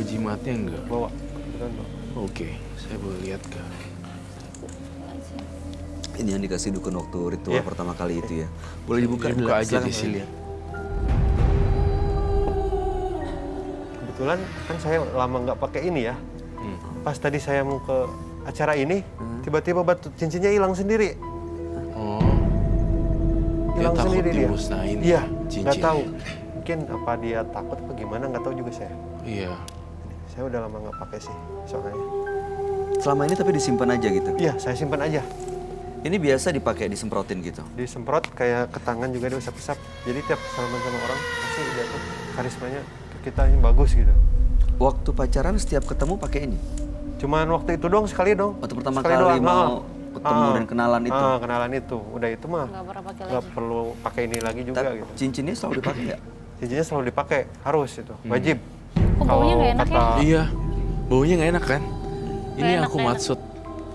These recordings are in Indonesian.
bawa jimatnya enggak? Bawa. Kebetulan bawa. Oke, saya boleh lihat kak. Ini yang dikasih dukun waktu ritual pertama kali itu ya. Boleh dibuka? Dibuka aja Silakan, di sini. lihat. Kebetulan kan saya lama nggak pakai ini ya. Pas tadi saya mau ke acara ini, tiba-tiba batu cincinnya hilang sendiri. Oh, Hilang takut sendiri dia. dimusnahin Iya, nggak cincinnya. tahu. Mungkin apa dia takut apa gimana, nggak tahu juga saya. Iya. Saya udah lama nggak pakai sih soalnya. Selama ini tapi disimpan aja gitu. Iya, saya simpan aja. Ini biasa dipakai disemprotin gitu. Disemprot kayak ke tangan juga diusap-usap. Jadi tiap salaman sama orang pasti udah tuh karismanya ke kita ini bagus gitu. Waktu pacaran setiap ketemu pakai ini. Cuman waktu itu dong, sekali dong. Waktu pertama Sekali kali doang. mau ketemu dan kenalan itu. Kenalan itu. Udah itu mah Nggak pernah pakai nggak lagi. perlu pakai ini lagi juga Tapi gitu. cincinnya selalu dipakai nggak? Cincinnya selalu dipakai, harus itu, wajib. Kok baunya nggak enak ya? Iya, baunya nggak enak kan? Ini Nggak enak, aku nggak enak. maksud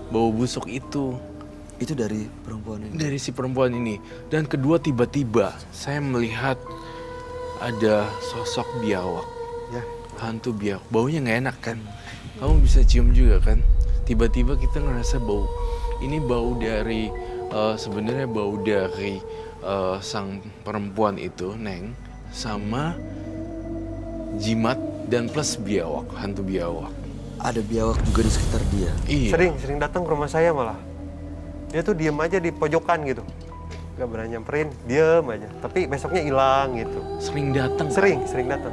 bau busuk itu Itu dari perempuan ini. dari si perempuan ini. Dan kedua tiba-tiba saya melihat ada sosok biawak, Ya, hantu biawak. Baunya nggak enak kan? Kamu bisa cium juga kan? Tiba-tiba kita ngerasa bau. Ini bau dari sebenarnya bau dari sang perempuan itu, Neng, sama jimat dan plus biawak, hantu biawak. Ada biawak juga di sekitar dia. Iya. sering datang ke rumah saya malah. Dia tuh diem aja di pojokan gitu, nggak berani nyamperin, diem aja. Tapi besoknya hilang gitu. Sering datang. Sering datang.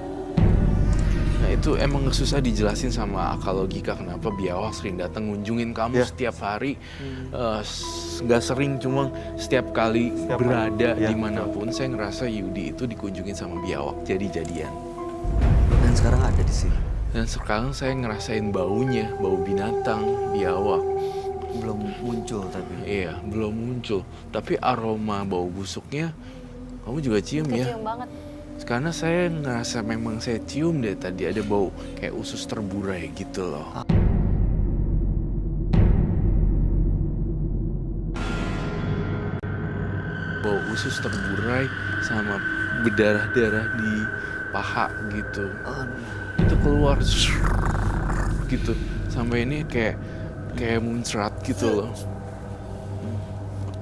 Nah itu emang susah dijelasin sama akal logika kenapa biawak sering datang ngunjungin kamu Ya. setiap hari. Nggak sering, cuma setiap kali Setiap berada kali. Ya, dimanapun saya ngerasa Yudi itu dikunjungin sama biawak jadi-jadian. Dan sekarang ada di sini. Dan sekarang saya ngerasain baunya, bau binatang, biawak. Belum muncul tapi. Iya, belum muncul. Tapi aroma bau busuknya kamu juga cium ya? Kecium banget. Karena saya ngerasa memang saya cium deh tadi ada bau kayak usus terburai gitu loh. Bau usus terburai sama berdarah-darah di paha gitu. Itu keluar gitu. Sampai ini kayak muncrat gitu loh.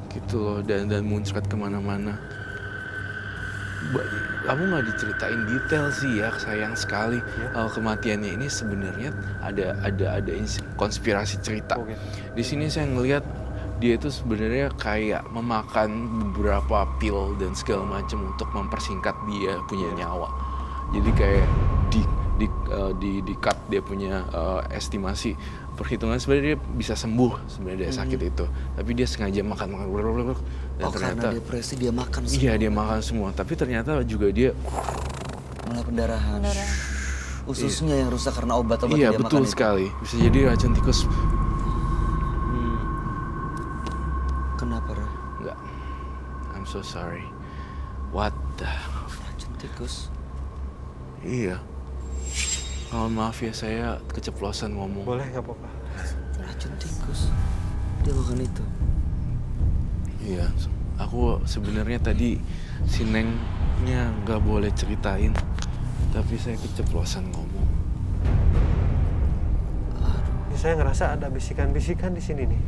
Gitu loh dan muncrat kemana-mana. Kamu nggak diceritain detail sih ya, sayang sekali. Kematiannya ini sebenarnya ada konspirasi cerita. Oh, gitu. Di sini saya ngelihat dia itu sebenarnya kayak memakan beberapa pil dan segala macam untuk mempersingkat dia punya nyawa. Jadi kayak di cut dia punya estimasi perhitungan sebenarnya dia bisa sembuh sebenarnya dari sakit itu. Tapi dia sengaja makan dan ternyata karena depresi dia makan semua. iya dia makan semua. Tapi ternyata juga dia Malah pendarahan. Ususnya yang rusak karena obat-obat iya yang dia betul makan itu. sekali. Bisa jadi racun tikus. Kenapa, Ra? Enggak. I'm so sorry. What the? Racun tikus. Iya. Mohon maaf ya saya keceplosan ngomong. Boleh, nggak apa-apa. Racun tikus. Dia makan itu. Iya. Aku sebenarnya tadi si Nengnya nggak boleh ceritain. Tapi saya keceplosan ngomong. Ini saya ngerasa ada bisikan-bisikan di sini nih.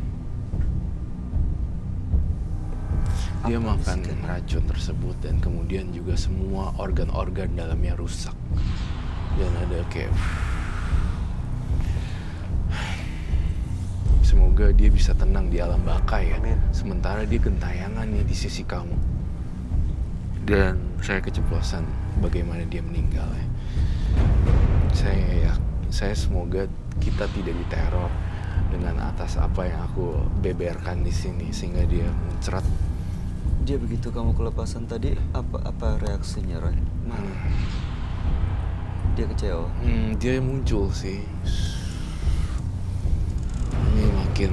Dia Apa makan bisikan? racun tersebut dan kemudian juga semua organ-organ dalamnya rusak. Dan ada kayak semoga dia bisa tenang di alam baka ya. Amin. Sementara dia gentayangannya di sisi kamu. Dan saya keceplosan bagaimana dia meninggal ya. Saya semoga kita tidak diteror dengan atas apa yang aku beberkan di sini sehingga dia muncrat. Dia begitu kamu kelepasan tadi, apa reaksinya, Roy? Dia kecewa. Dia muncul sih. Ini makin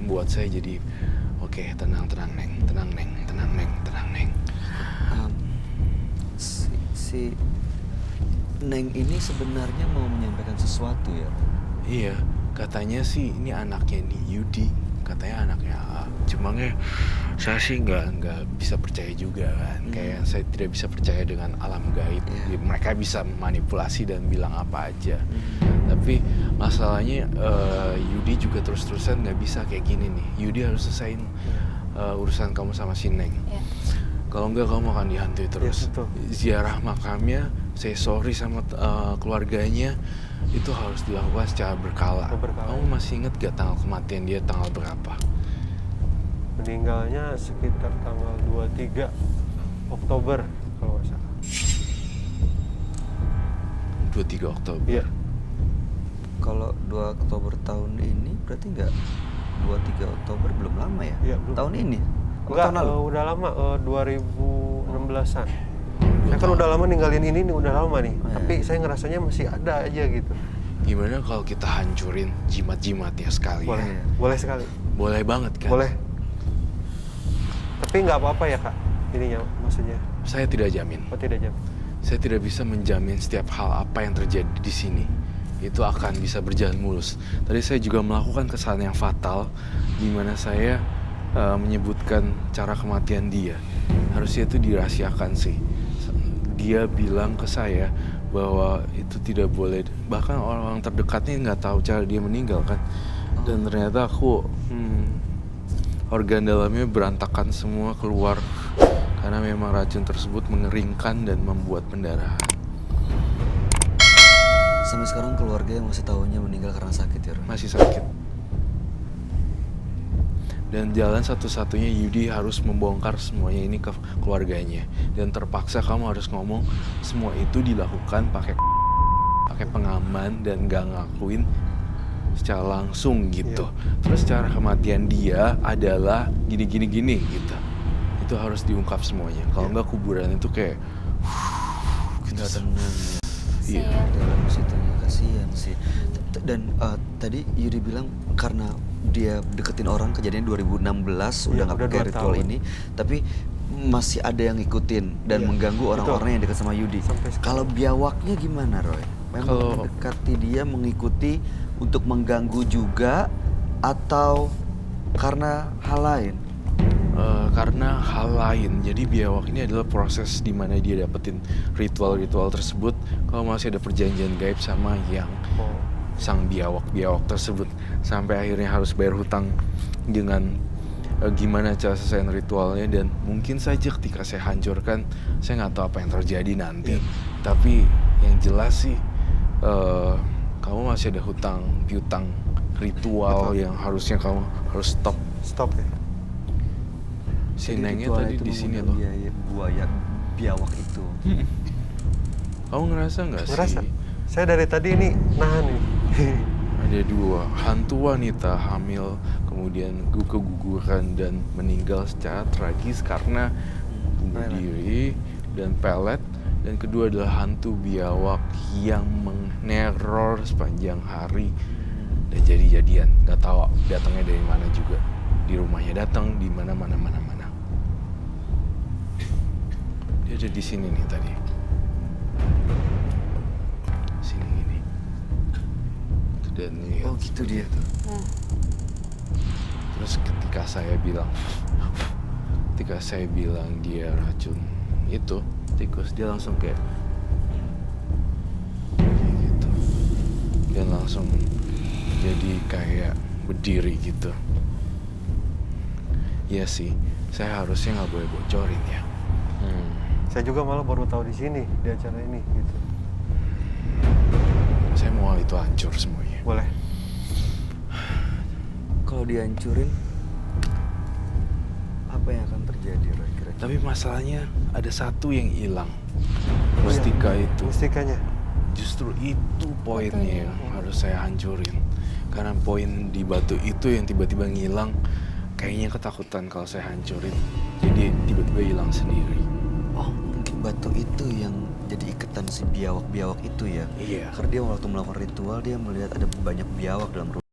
buat saya jadi oke, tenang Neng. Si Neng ini sebenarnya mau menyampaikan sesuatu ya? Iya, katanya sih ini anaknya nih Yudi katanya anaknya A. Cuma saya sih nggak bisa percaya juga kan. Kayak saya tidak bisa percaya dengan alam gaib. Mereka bisa manipulasi dan bilang apa aja. Tapi masalahnya Yudi juga terus-terusan nggak bisa kayak gini nih. Yudi harus selesaiin urusan kamu sama si Neng. Kalau enggak kamu akan dihantui terus. Ziarah makamnya, say sorry sama keluarganya, itu harus dilakukan secara berkala. Kamu masih inget gak tanggal kematian dia tanggal berapa? Meninggalnya sekitar tanggal 23 Oktober kalau nggak salah. 23 Oktober. Iya. Kalau 2 Oktober tahun ini berarti nggak 23 Oktober belum lama ya? Iya, belum. Tahun ini? Enggak, Tahun lalu? udah lama, 2016-an. Saya kan udah lama ninggalin ini nih, udah lama nih. Tapi saya ngerasanya masih ada aja gitu. Gimana kalau kita hancurin jimat-jimatnya sekali? Boleh, boleh sekali. Boleh banget kan? Boleh. Tapi nggak apa-apa ya Kak, ininya maksudnya. Saya tidak jamin. Oh tidak jam. Saya tidak bisa menjamin setiap hal apa yang terjadi di sini itu akan bisa berjalan mulus. Tadi saya juga melakukan kesalahan yang fatal di mana saya menyebutkan cara kematian dia. Harusnya itu dirahasiakan sih. Dia bilang ke saya bahwa itu tidak boleh. Bahkan orang-orang terdekatnya nggak tahu cara dia meninggal kan. Dan ternyata aku organ dalamnya berantakan semua keluar karena memang racun tersebut mengeringkan dan membuat pendarahan. Sampai sekarang keluarga yang masih tahunya meninggal karena sakit ya, Ron? Masih sakit. Dan jalan satu-satunya Yudi harus membongkar semuanya ini ke keluarganya. Dan terpaksa kamu harus ngomong semua itu dilakukan pakai pengaman dan gak ngakuin secara langsung gitu. Terus cara kematian dia adalah gini gitu. Itu harus diungkap semuanya. Kalau nggak kuburan itu kayak Nggak tenang ya. Iya. Dalam situnya kasihan sih. Dan tadi Yudi bilang karena dia deketin orang, kejadian 2016 udah nggak pakai ritual ini, tapi masih ada yang ngikutin dan mengganggu orang-orang yang dekat sama Yudi. Kalau biawaknya gimana, Roy? Memang mendekati dia, mengikuti untuk mengganggu juga atau karena hal lain? Karena hal lain. Jadi biawak ini adalah proses di mana dia dapetin ritual-ritual tersebut. Kalau masih ada perjanjian gaib sama yang sang biawak tersebut, sampai akhirnya harus bayar hutang dengan gimana cara selesaiin ritualnya. Dan mungkin saja ketika saya hancurkan, saya nggak tahu apa yang terjadi nanti. Tapi yang jelas sih kamu masih ada piutang ritual yang harusnya kamu harus stop ya. Si Nengnya tadi di sini loh. Buaya biawak itu. Kamu ngerasa nggak sih? Ngerasa. Saya dari tadi ini nahan nih. Ada 2 hantu wanita hamil, kemudian keguguran dan meninggal secara tragis karena bunuh diri dan pelet. Dan kedua adalah hantu biawak yang meneror sepanjang hari dan jadi-jadian. Gak tahu datangnya dari mana juga. Di rumahnya datang, di mana. Dia ada di sini nih tadi. Sini ini. Dan Oh gitu dia tuh. Terus ketika saya bilang dia racun itu tikus, dia langsung kayak gitu. Dan langsung jadi kayak berdiri gitu. Iya sih, saya harusnya nggak boleh bocorin ya. Saya juga malah baru tahu di sini, di acara ini gitu. Saya mau itu hancur semuanya. Boleh. Kalau dihancurin, apa yang akan terjadi, Roy, kira-kira? Tapi masalahnya ada satu yang hilang. Mustika itu. Mustikanya. Justru itu poinnya yang harus saya hancurin. Karena poin di batu itu yang tiba-tiba ngilang, kayaknya ketakutan kalau saya hancurin. Jadi tiba-tiba hilang sendiri. Oh, mungkin batu itu yang jadi iketan si biawak-biawak itu ya? Iya. Karena dia waktu melakukan ritual, dia melihat ada banyak biawak dalam rumah.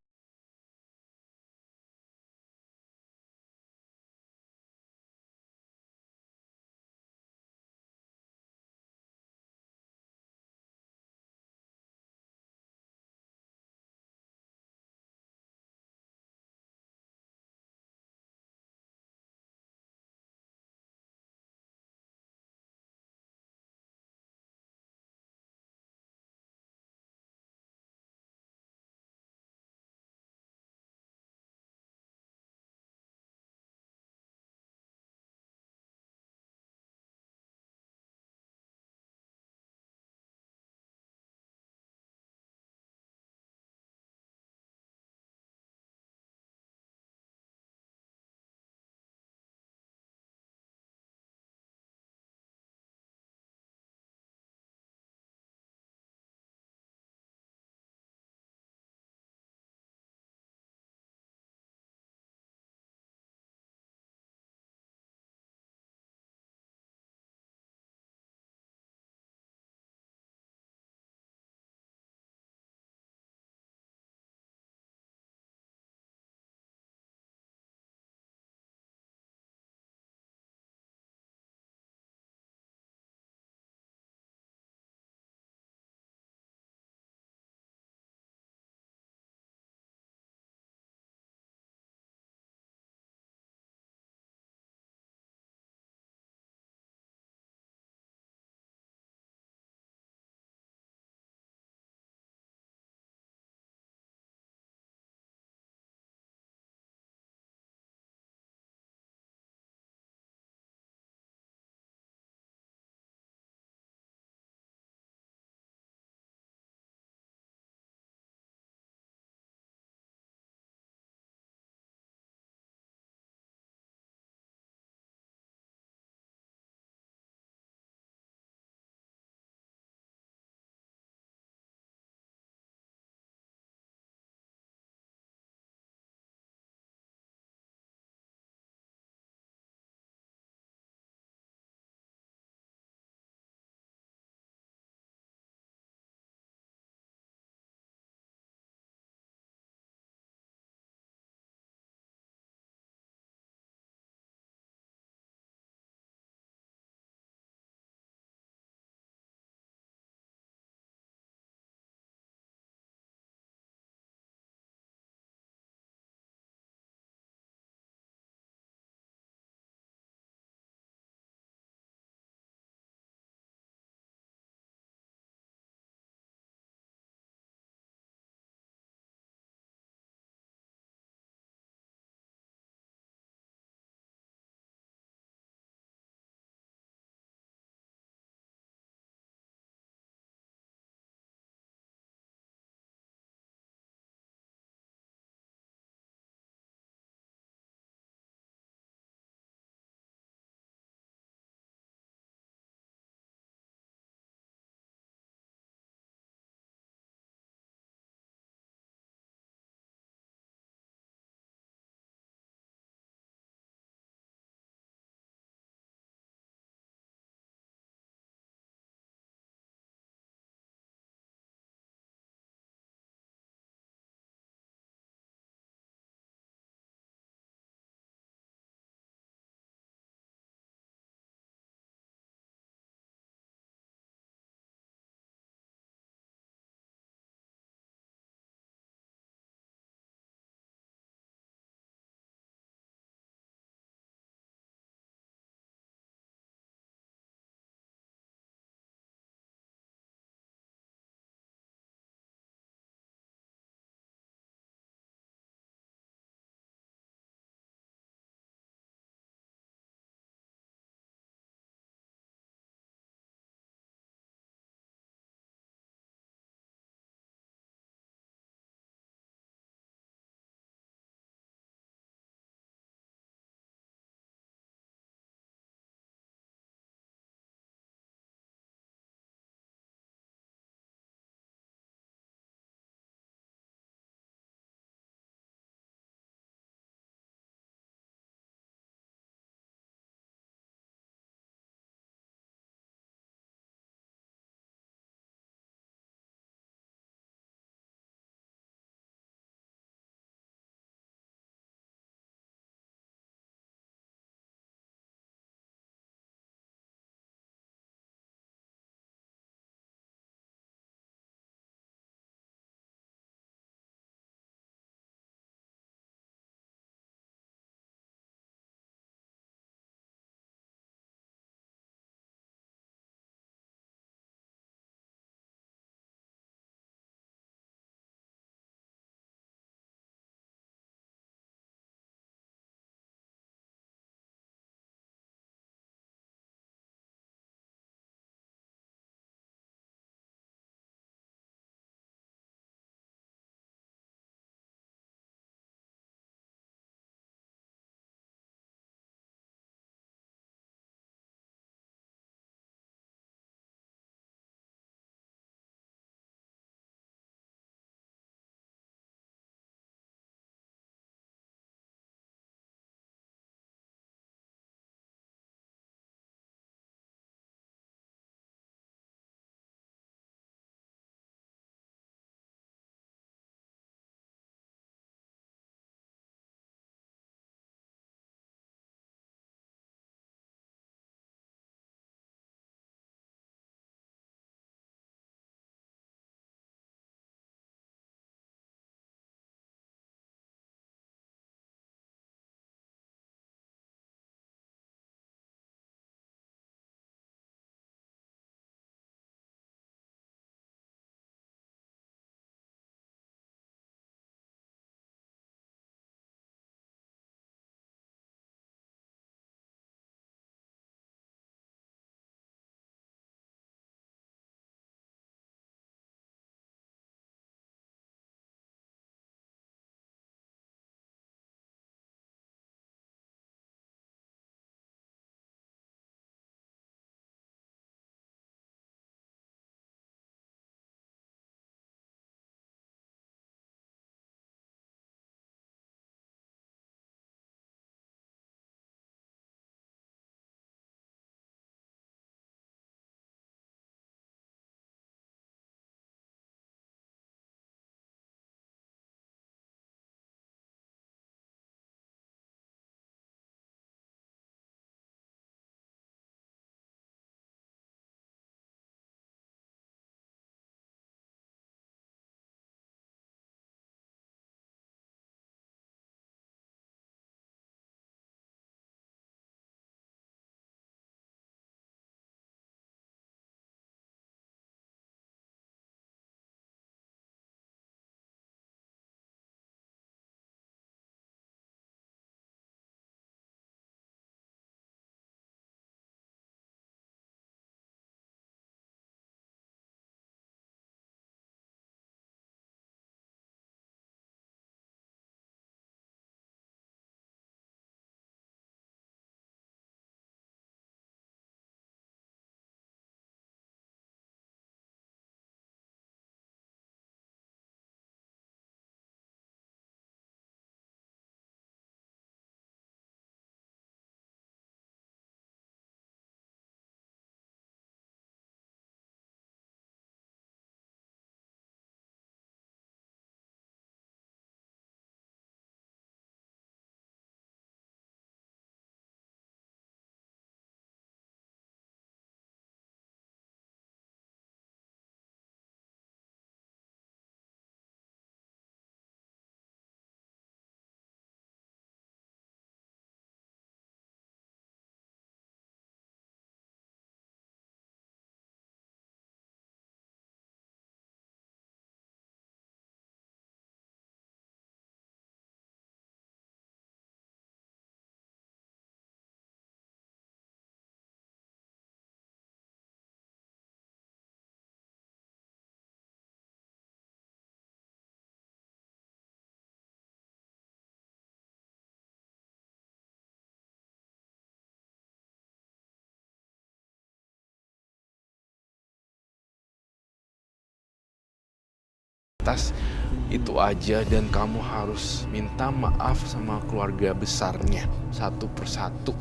Itu aja, dan kamu harus minta maaf sama keluarga besarnya satu persatu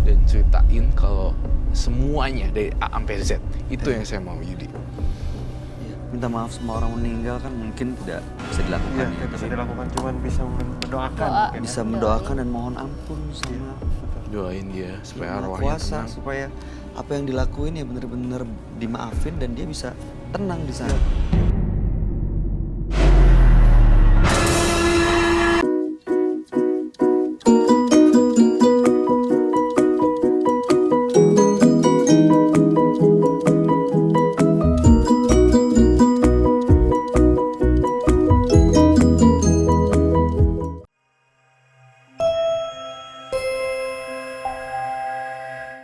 dan ceritain kalau semuanya dari A sampai Z. Itu yang saya mau, Yudi. Ya, minta maaf sama orang meninggal kan mungkin tidak bisa dilakukan Iya, ya. tidak bisa Tapi dilakukan, cuman bisa mendoakan. Doa. mungkin ya. bisa mendoakan dan mohon ampun sama Doain dia supaya Yang Maha arwahnya Kuasa, tenang. supaya apa yang dilakuin ya benar-benar dimaafin dan dia bisa tenang di sana. Iya.